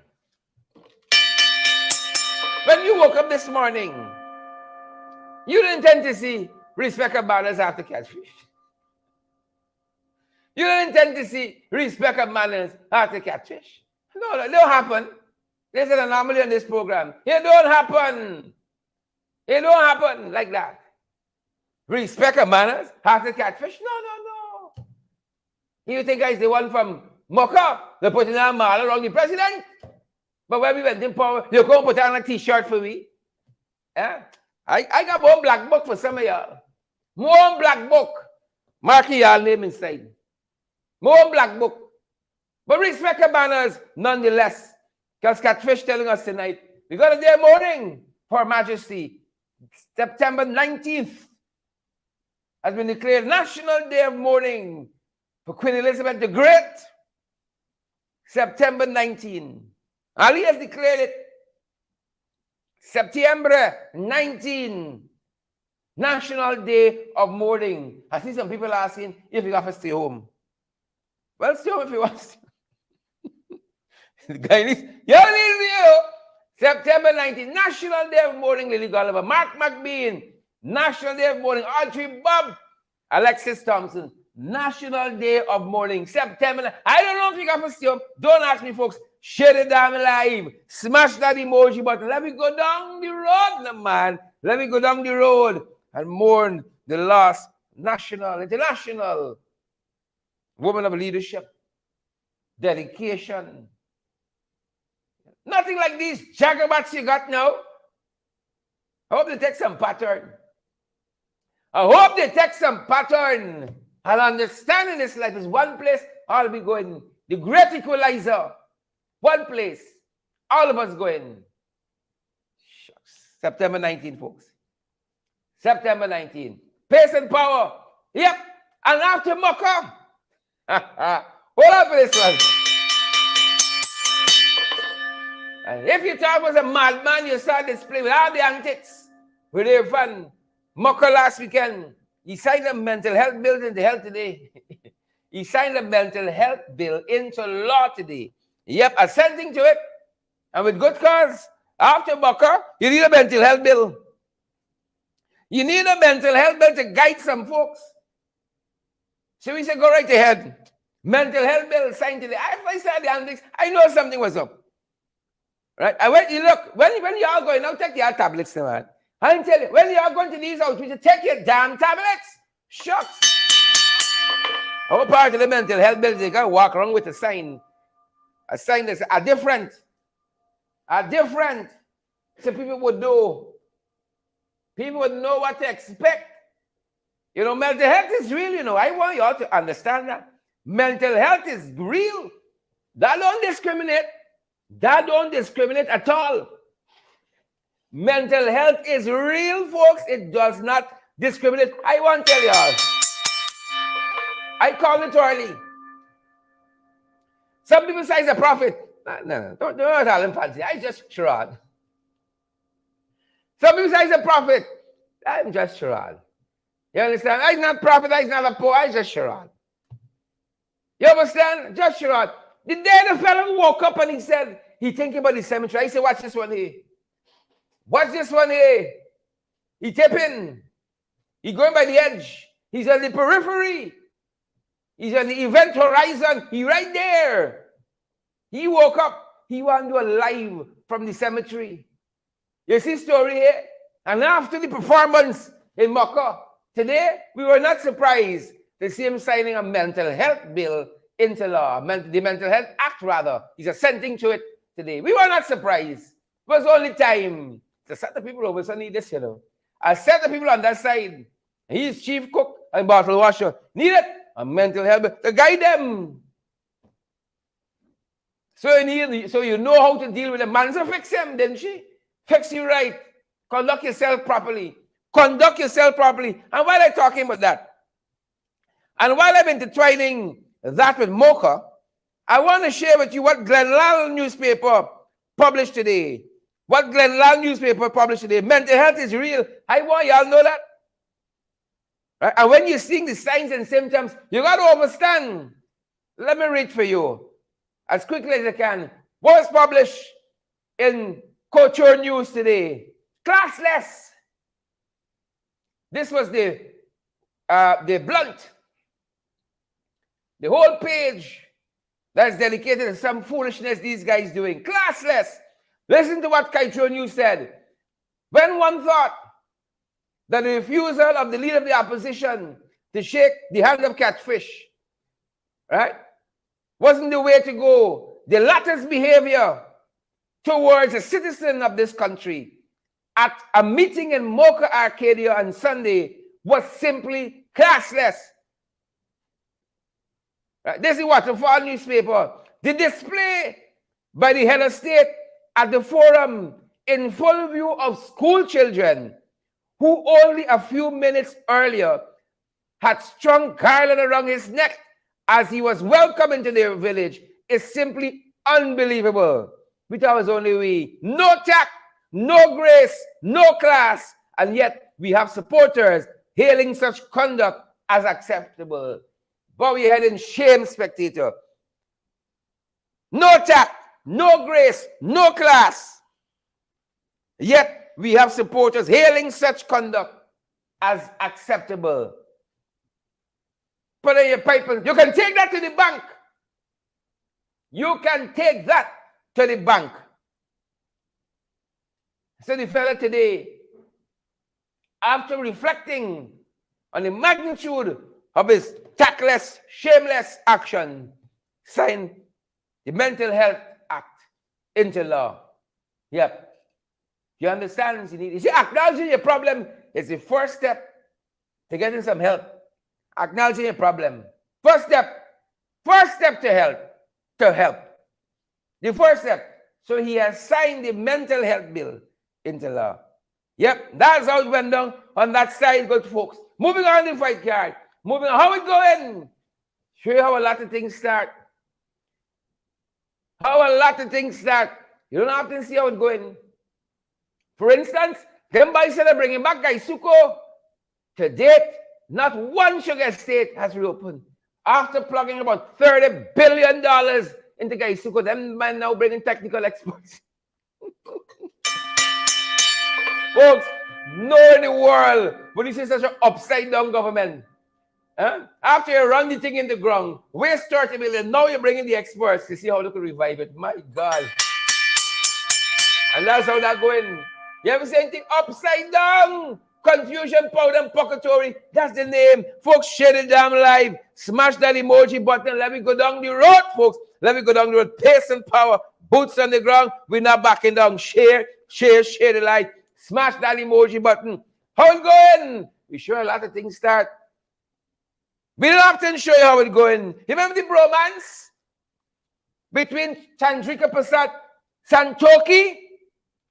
When you woke up this morning, you didn't intend to see respect and manners after catfish. You didn't intend to see respect and manners after catfish. No, it don't happen. This is an anomaly on this program. It don't happen. It don't happen like that. Respect and manners after catfish? No. You think guys, the one from Mocha, they put in a mall around the president? But when we went in power, you can't put on a t-shirt for me. Yeah? I got one black book for some of y'all. More black book. Mark y'all name inside. More black book. But respect and manners nonetheless. Because Catfish telling us tonight, we got a day of mourning for Her Majesty. September 19th has been declared National Day of Mourning for Queen Elizabeth the Great. September 19. Ali has declared it. September 19. National Day of Mourning. I see some people asking if you have to stay home. Well, stay home if you want to. The guy is, September 19, National Day of Mourning, Lily Gulliver, Mark McBean, National Day of Mourning, Audrey Bob, Alexis Thompson, National Day of Mourning, September. I don't know if you got to stay home. Don't ask me, folks. Share the damn live. Smash that emoji button. Let me go down the road, man. Let me go down the road and mourn the last national, international woman of leadership, dedication. Nothing like these jagabats you got now. I hope they take some pattern. And understanding this life is one place I'll be going. The great equalizer. One place. All of us going. Shucks. September 19, folks. September 19. Pace and power. Yep. And after Mocha. Hold up for this one. And if you thought was a madman, you saw display with all the antics with Irfaan Mucker last weekend. He signed a mental health bill into health today. He signed a mental health bill into law today. Yep, assenting to it. And with good cause. After Mucker, you need a mental health bill. You need a mental health bill to guide some folks. So we said, go right ahead. Mental health bill signed today. If I saw the antics, I know something was up. Right? And when you look, when you are going, now take your tablets, man. I'm telling you, when you are going to these outreaches, take your damn tablets. Shucks. Our part of the mental health bill, they got to walk around with a sign. A sign that's a different. So people would know. People would know what to expect. You know, mental health is real, you know. I want you all to understand that. Mental health is real. That don't discriminate. That don't discriminate at all. Mental health is real, folks. It does not discriminate. I want to tell you all. I call it early. Some people say he's a prophet. No, don't tell him fancy. I just charade. Some people say he's a prophet. I'm just charade. You understand? I'm not a prophet. I'm not a poet. I just charade. You understand? Just charade. The day the fellow woke up and he said, he thinking about the cemetery. I said, watch this one here. Watch this one here. He tipping. He going by the edge. He's on the periphery. He's on the event horizon. He right there. He woke up. He want to do a live from the cemetery. You see story here? And after the performance in Mocha, today, we were not surprised to see him signing a mental health bill into law. The Mental Health Act, rather. He's assenting to it today. We were not surprised. It was only time to set the people over. So need this, you know. I set the people on that side. He's chief cook and bottle washer. Needed a mental health bill to guide them. So you know how to deal with them. Man, so fix him, didn't she? Fix you right. Conduct yourself properly. Conduct yourself properly. And while I'm talking about that, and while I'm intertwining that with Mocha, I want to share with you what Glenlal newspaper published today. What Glenlal newspaper published today. Mental health is real. I want y'all know that. Right? And when you're seeing the signs and symptoms, you got to understand. Let me read for you as quickly as I can. What was published in Culture News today? Classless. This was the blunt. The whole page that's dedicated to some foolishness these guys doing. Classless. Listen to what Culture News said. When one thought that the refusal of the leader of the opposition to shake the hand of Catfish, right, wasn't the way to go, the latter's behavior towards a citizen of this country at a meeting in Mocha Arcadia on Sunday was simply classless. Right? This is Waterfall newspaper. The display by the head of state at the forum in full view of school children who only a few minutes earlier had strung garland around his neck as he was welcomed into their village is simply unbelievable. Which was only we. No tact, no grace, no class, and yet we have supporters hailing such conduct as acceptable. Bow your head in shame, spectator. No tact, no grace, no class. Yet we have supporters hailing such conduct as acceptable. Put in your pipe. You can take that to the bank. You can take that to the bank. So the fellow today, after reflecting on the magnitude of his tactless, shameless action, signed the Mental Health Act into law. Yep. You understand? You see, acknowledging your problem is the first step to getting some help. Acknowledging your problem. First step to help. The first step. So he has signed the mental health bill into law. Yep, that's how it went down on that side, good folks. Moving on the fight card. Moving on. How it going? Show you how a lot of things start. How a lot of things start. You don't have to see how it's going. For instance, them boys that are bringing back Gaisuko, to date, not one sugar estate has reopened. After plugging about $30 billion into Gaisuko, them men now bringing technical experts. Folks, nowhere in the world would you see such an upside-down government. Huh? After you run the thing in the ground, waste 30 million, now you're bringing the experts to see how they can revive it. My God. And that's how that's going. You ever see anything upside down? Confusion, powder, and pocketory. That's the name. Folks, share the damn live. Smash that emoji button. Let me go down the road, folks. Let me go down the road. Pace and power. Boots on the ground. We're not backing down. Share the light. Smash that emoji button. How it going? We show a lot of things start. We don't often show you how it's going. You remember the bromance between Chandrika Prasad Santoki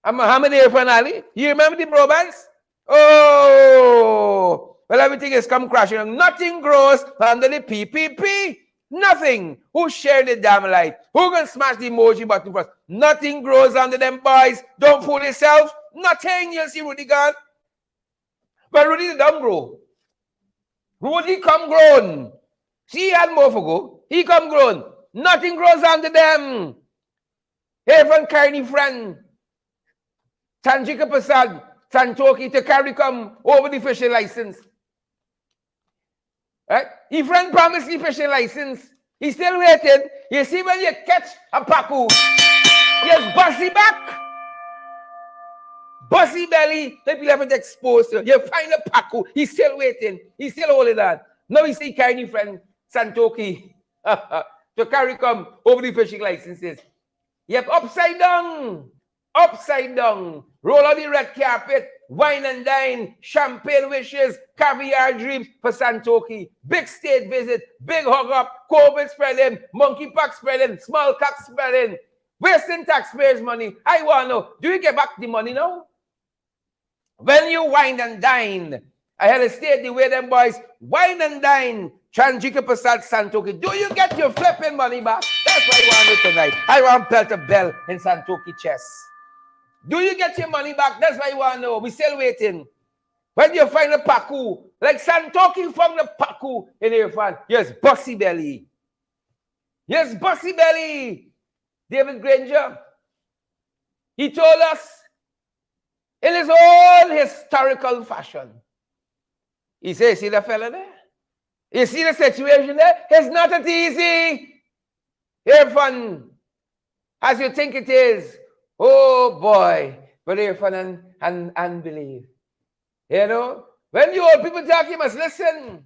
and Muhammad Irfaan Ali? You remember the bromance? Oh, well, everything has come crashing. Nothing grows under the PPP. Nothing. Who shared the damn light? Who can smash the emoji button for us? Nothing grows under them boys. Don't fool yourself. Nothing. You'll see Rudy gone. But Rudy don't grow. Rudy come grown. See, he had more for go. He come grown. Nothing grows under them. Irfaan carry friend. Chandrika Prasad Santoki to carry come over the fishing license. Right? His friend promised the fishing license. He still waited. You see when you catch a paku, yes, bossy back. Bossy belly, let people have it exposed. You find a paku, he's still waiting. He's still holding on. Now he see carry friend Santoki to carry come over the fishing licenses. Yep, upside down. Upside down. Roll on the red carpet. Wine and dine. Champagne wishes. Caviar dreams for Santoki. Big state visit. Big hug up. COVID spreading. Monkeypox spreading. Smallpox spreading. Wasting taxpayers' money. I want to know, do you get back the money now? When you wine and dine, I had to state the way them boys wine and dine. Chandrika Prasad Santoki, do you get your flipping money back? That's what I want to know tonight. I want belt a bell in Santoki chest. Do you get your money back? That's what I want to know. We're still waiting. When you find a paku, like Santoki found a paku in Irfaan, yes, bossy belly. Yes, bossy belly. David Granger, he told us in his own historical fashion. He says, see the fella there? You see the situation there? It's not that easy. Irfaan, as you think it is. Oh boy. But Irfaan and believe. You know? When the old people talk, you must listen.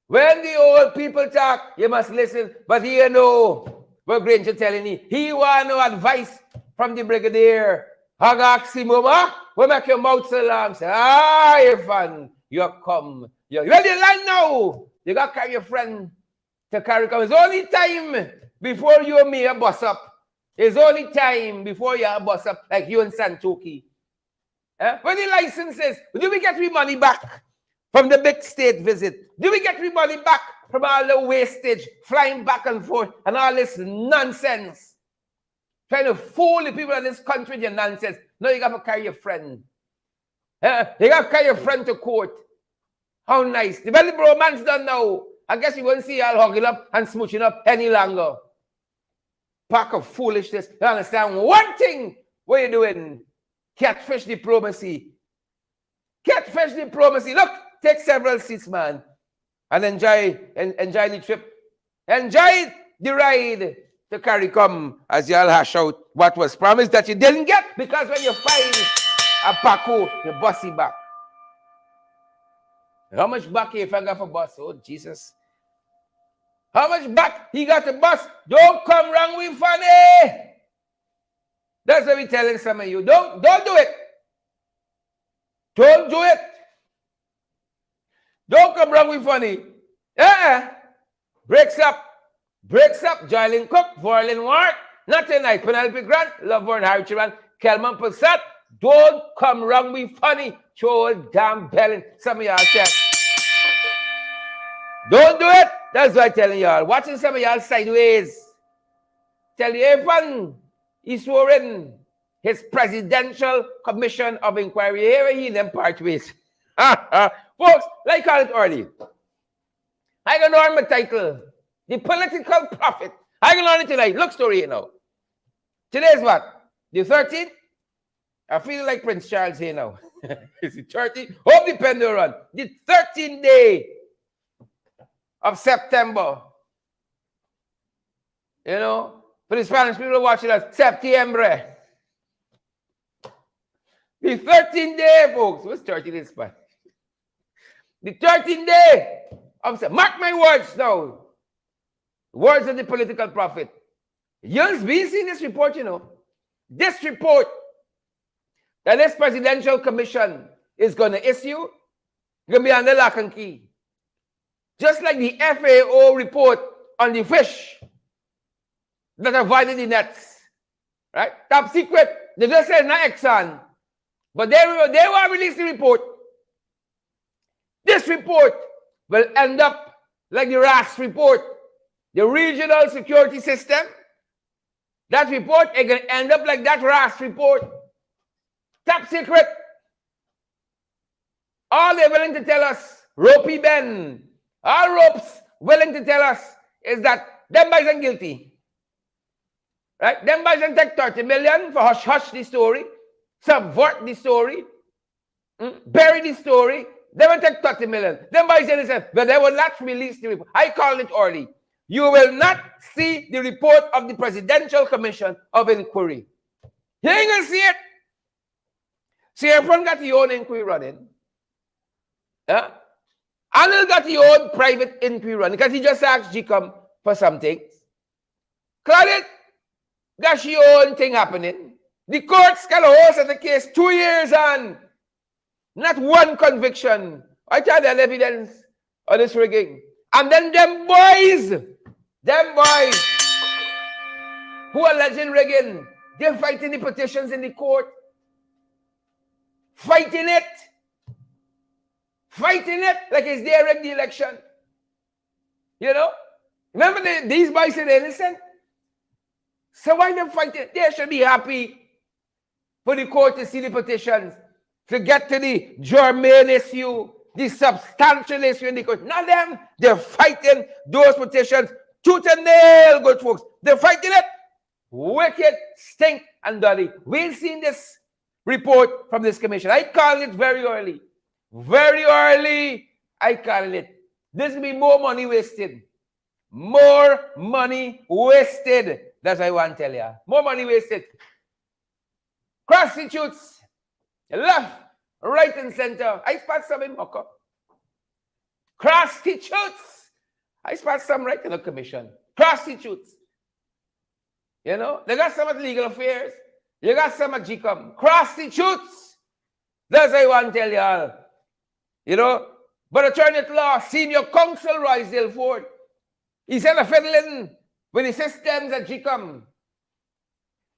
When the old people talk, you must listen. But you know what Granger telling you. He want no advice from the brigadier. Hagaximuma, we make your mouth so long. Say, Irfaan, you come. You're ready to line now. You got to carry your friend to carry come. It's only time before you and me a bus up. It's only time before you a bus up like you and Santoki. When the licenses, do we get money back from the big state visit? Do we get money back from all the wastage, flying back and forth, and all this nonsense? Trying to fool the people in this country with your nonsense. No, you got to carry your friend. You got to carry your friend to court. How nice. The belly bromance done now. I guess you won't see y'all hugging up and smooching up any longer. Pack of foolishness. You understand one thing? What are you doing? Catfish diplomacy. Catfish diplomacy. Look, take several seats, man. And enjoy the trip. Enjoy the ride to carry come as y'all hash out what was promised that you didn't get, because when you find a paco, you bossy back. How much back if I got for bus? Oh, Jesus. How much back he got the bus? Don't come wrong with funny. That's what we're telling some of you. Don't do it. Don't do it. Don't come wrong with funny. Breaks up. Joylin Cook, Vorlin Ward, not tonight. Penelope Grant, Loveborn Harry Chiran, Kelman Passat. Don't come wrong with funny. Throw damn belling. Some of y'all said, don't do it. That's what I'm telling y'all. Watching some of y'all sideways. Tell you, Irfaan, he swore in his Presidential Commission of Inquiry. Here he them part ways. Folks, like I call it early. I can learn my title. The Political Prophet. I can learn it tonight. Look story here now. Today's what? The 13th? I feel like Prince Charles here now. It's the 30th. Hope the pen don't run. The 13th day of September. You know, for the Spanish people watching us, Septiembre. The 13th day, folks. What's 13th in Spanish? The 13th day of September. Mark my words now. Words of the political prophet. You've been seeing this report, you know. This report that this presidential commission is going to issue, going to be under lock and key. Just like the FAO report on the fish that avoided the nets. Right? Top secret. They just said not Exxon. But they will release the report. This report will end up like the RAS report, the Regional Security System. That report is going to end up like that RAS report. Top secret. All they're willing to tell us, ropey Ben, all ropes willing to tell us is that them boys are guilty. Right? Them boys can take 30 million for hush-hush the story, subvert the story, bury the story. They will take 30 million. Them boys say, but they will not release the report. I call it early. You will not see the report of the Presidential Commission of Inquiry. You ain't going to see it. See, everyone got your own inquiry running. Yeah? Anil got your own private inquiry running because he just asked GCOM for something. Claudette got your own thing happening. The courts can hold the case 2 years on. Not one conviction. I tell them evidence on this rigging. And then them boys who are alleging rigging, they're fighting the petitions in the court. Fighting it like it's their rigged the election. You know? Remember these boys are innocent? So why they fighting? They should be happy for the court to see the petitions, to get to the germane issue, the substantial issue in the court. Not them. They're fighting those petitions tooth and nail, good folks. They're fighting it. Wicked, stink, and dirty. We've seen this report from this commission. I call it very early. Very early, I call it. This will be more money wasted. More money wasted. That's what I want to tell you. More money wasted. Prostitutes, left, right, and center. I spot some in Moko. Prostitutes. I spot some right in the commission. Prostitutes. You know, they got some at legal affairs. You got some at GCOM. Prostitutes. That's what I want to tell y'all. You know, but attorney at law, senior counsel Roysdale Ford, he said a fiddling with the systems at GCOM.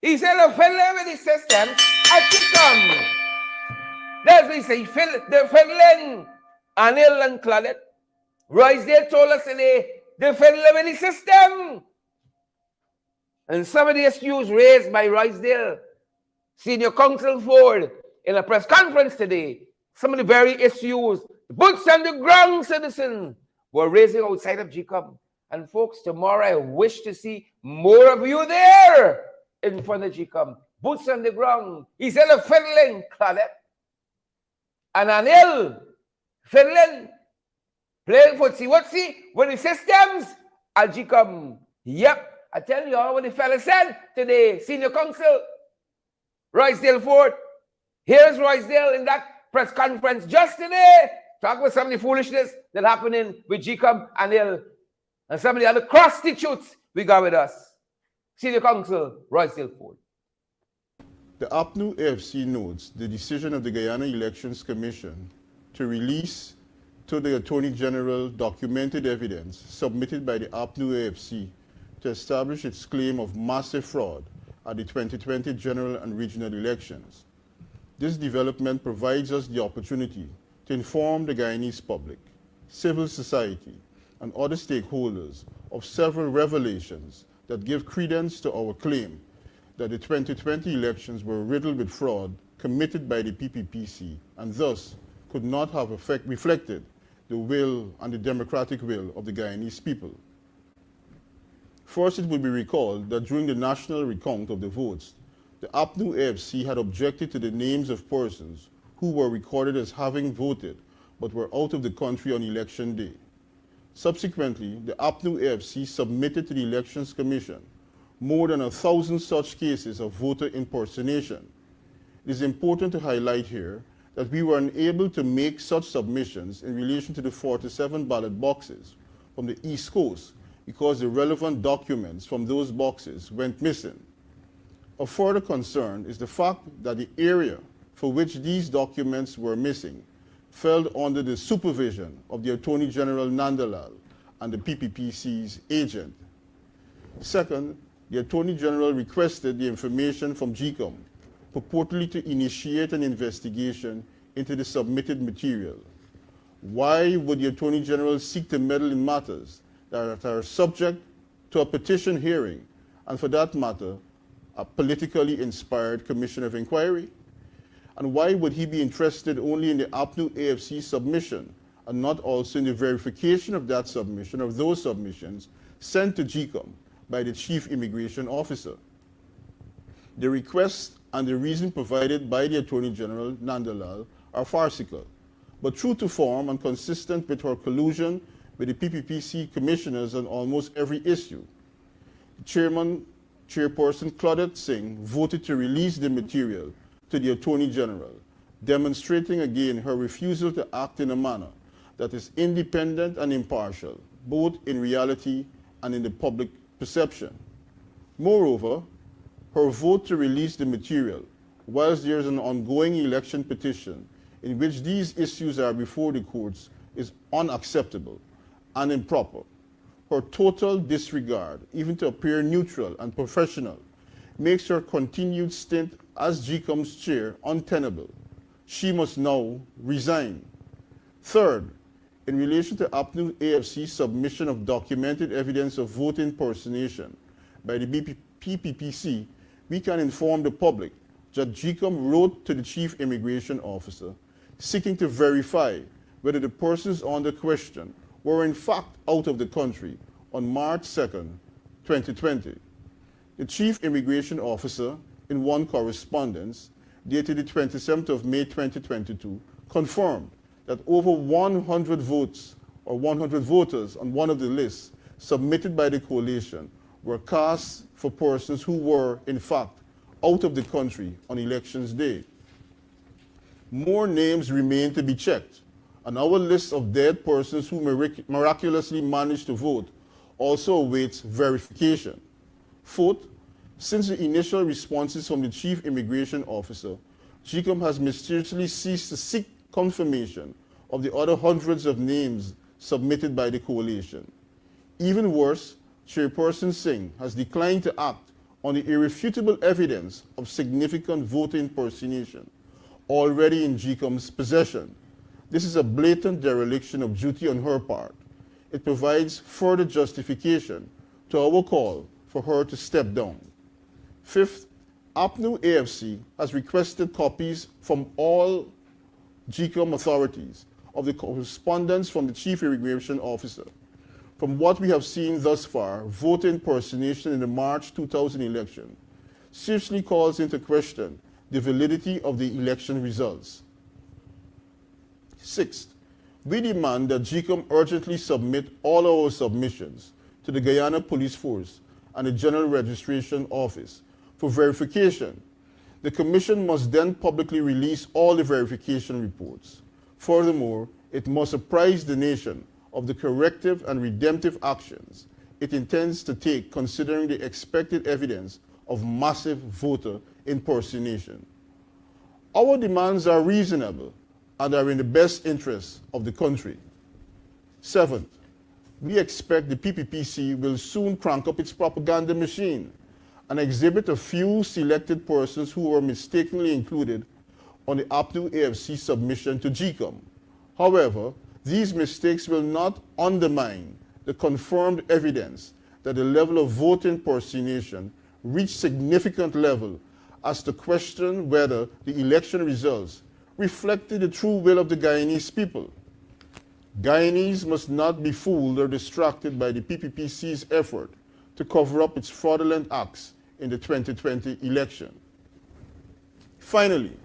He said a fiddling with the systems at GCOM. That's what he said. They're fiddling. Anil and Claudette. Roysdale told us today, they're fiddling with the system. And some of the issues raised by Roysdale, senior counsel Ford, in a press conference today, some of the very issues, boots on the ground citizens, were raising outside of GCOM. And folks, tomorrow I wish to see more of you there in front of GCOM. Boots on the ground. He said a fiddling, Claudette. And Anil, fiddling, playing footsie-wootsy with the systems at GCOM. Yep. I tell you all what the fella said today, senior counsel, Roysdale Ford. Here's Roysdale in that press conference just today, talking about some of the foolishness that happening with GCOM and some of the other prostitutes we got with us. Senior counsel, Roysdale Ford. The APNU AFC notes the decision of the Guyana Elections Commission to release to the Attorney General documented evidence submitted by the APNU AFC to establish its claim of massive fraud at the 2020 general and regional elections. This development provides us the opportunity to inform the Guyanese public, civil society, and other stakeholders of several revelations that give credence to our claim that the 2020 elections were riddled with fraud committed by the PPPC and thus could not have reflected the will and the democratic will of the Guyanese people. First, it will be recalled that during the national recount of the votes, the APNU AFC had objected to the names of persons who were recorded as having voted but were out of the country on election day. Subsequently, the APNU AFC submitted to the Elections Commission more than 1,000 such cases of voter impersonation. It is important to highlight here that we were unable to make such submissions in relation to the 47 ballot boxes from the East Coast because the relevant documents from those boxes went missing. Of further concern is the fact that the area for which these documents were missing fell under the supervision of the Attorney General Nandalal and the PPPC's agent. Second, the Attorney General requested the information from GCOM, purportedly to initiate an investigation into the submitted material. Why would the Attorney General seek to meddle in matters that are subject to a petition hearing, and for that matter, a politically inspired commission of inquiry? And why would he be interested only in the APNU AFC submission and not also in the verification of that submission, of those submissions sent to GCOM by the Chief Immigration Officer? The request and the reason provided by the Attorney General Nandalal are farcical, but true to form and consistent with her collusion with the PPPC commissioners on almost every issue. Chairperson Claudette Singh voted to release the material to the Attorney General, demonstrating again her refusal to act in a manner that is independent and impartial, both in reality and in the public perception. Moreover, her vote to release the material, whilst there is an ongoing election petition in which these issues are before the courts, is unacceptable and improper. Her total disregard, even to appear neutral and professional, makes her continued stint as GCOM's chair untenable. She must now resign. Third, in relation to APNU AFC's submission of documented evidence of vote impersonation by the PPPC, we can inform the public that GCOM wrote to the Chief Immigration Officer seeking to verify whether the persons under question were in fact out of the country on March 2nd, 2020. The Chief Immigration Officer, in one correspondence dated the 27th of May 2022, confirmed that over 100 votes or 100 voters on one of the lists submitted by the coalition were cast for persons who were, in fact, out of the country on elections day. More names remain to be checked, and our list of dead persons who miraculously managed to vote also awaits verification. Fourth, since the initial responses from the Chief Immigration Officer, GCOM has mysteriously ceased to seek confirmation of the other hundreds of names submitted by the coalition. Even worse, Chairperson Singh has declined to act on the irrefutable evidence of significant voter impersonation already in GCOM's possession. This is a blatant dereliction of duty on her part. It provides further justification to our call for her to step down. Fifth, APNU AFC has requested copies from all GCOM authorities of the correspondence from the Chief Immigration Officer. From what we have seen thus far, voter impersonation in the March 2000 election seriously calls into question the validity of the election results. Sixth, we demand that GCOM urgently submit all our submissions to the Guyana Police Force and the General Registration Office for verification. The Commission must then publicly release all the verification reports. Furthermore, it must apprise the nation of the corrective and redemptive actions it intends to take considering the expected evidence of massive voter impersonation. Our demands are reasonable and are in the best interests of the country. Seventh, we expect the PPPC will soon crank up its propaganda machine and exhibit a few selected persons who were mistakenly included on the APNU AFC submission to GCOM. However, these mistakes will not undermine the confirmed evidence that the level of voter impersonation reached significant level as to question whether the election results reflected the true will of the Guyanese people. Guyanese must not be fooled or distracted by the PPPC's effort to cover up its fraudulent acts in the 2020 election. Finally,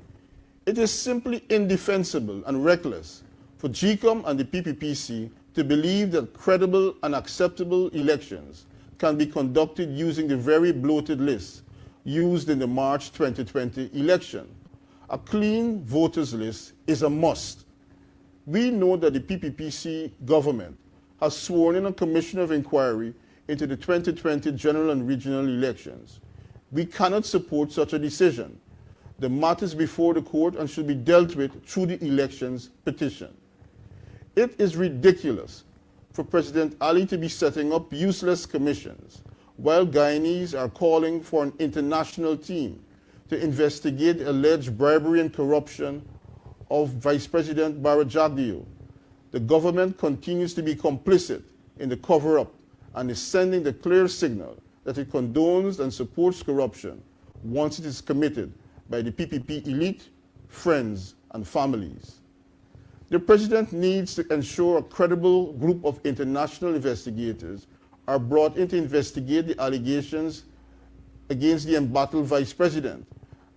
it is simply indefensible and reckless for GCOM and the PPPC to believe that credible and acceptable elections can be conducted using the very bloated list used in the March 2020 election. A clean voters list is a must. We know that the PPPC government has sworn in a commission of inquiry into the 2020 general and regional elections. We cannot support such a decision. The matter is before the court and should be dealt with through the elections petition. It is ridiculous for President Ali to be setting up useless commissions while Guyanese are calling for an international team to investigate alleged bribery and corruption of Vice President Barra Jagdeo. The government continues to be complicit in the cover-up and is sending the clear signal that it condones and supports corruption once it is committed by the PPP elite, friends, and families. The president needs to ensure a credible group of international investigators are brought in to investigate the allegations against the embattled vice president,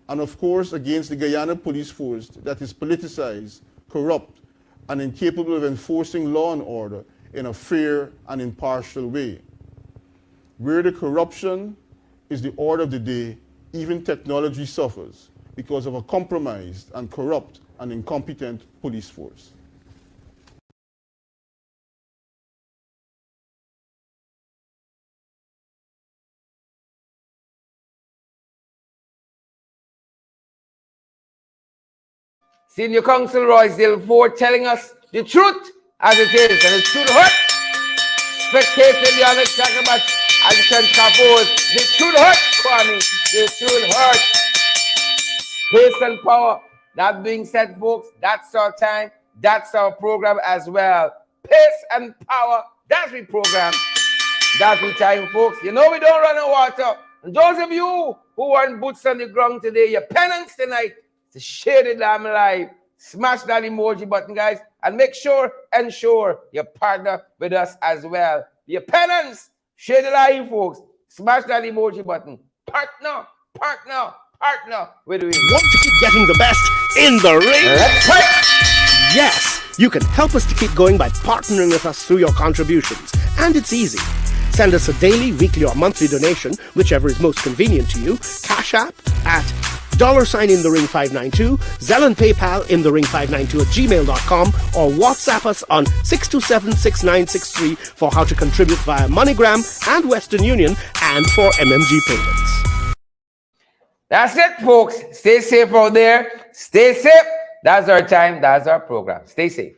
and of course against the Guyana police force that is politicized, corrupt, and incapable of enforcing law and order in a fair and impartial way. Where the corruption is the order of the day, even technology suffers because of a compromised and corrupt and incompetent police force. Senior Counsel Roysdale Ford telling us the truth as it is, and the truth hurts. Spectating the other Chakabat as it can suppose. The truth hurts, Kwame. The truth hurts. Pace and power. That being said, folks, that's our time. That's our program as well. Pace and power. That's the program. That's the time, folks. You know we don't run out of water. And those of you who want boots on the ground today, your penance tonight, to share the damn live, smash that emoji button, guys, and ensure you partner with us as well. Your penance, share the live, folks, smash that emoji button. Partner with me. Want to keep getting the best in the ring? Let's fight! Yes, you can help us to keep going by partnering with us through your contributions, and it's easy. Send us a daily, weekly, or monthly donation, whichever is most convenient to you. Cash App at $ in the ring 592, Zelle and PayPal inthering592@gmail.com, or WhatsApp us on 627-6963 for how to contribute via MoneyGram and Western Union, and for MMG payments. That's it, folks. Stay safe out there. Stay safe. That's our time. That's our program. Stay safe.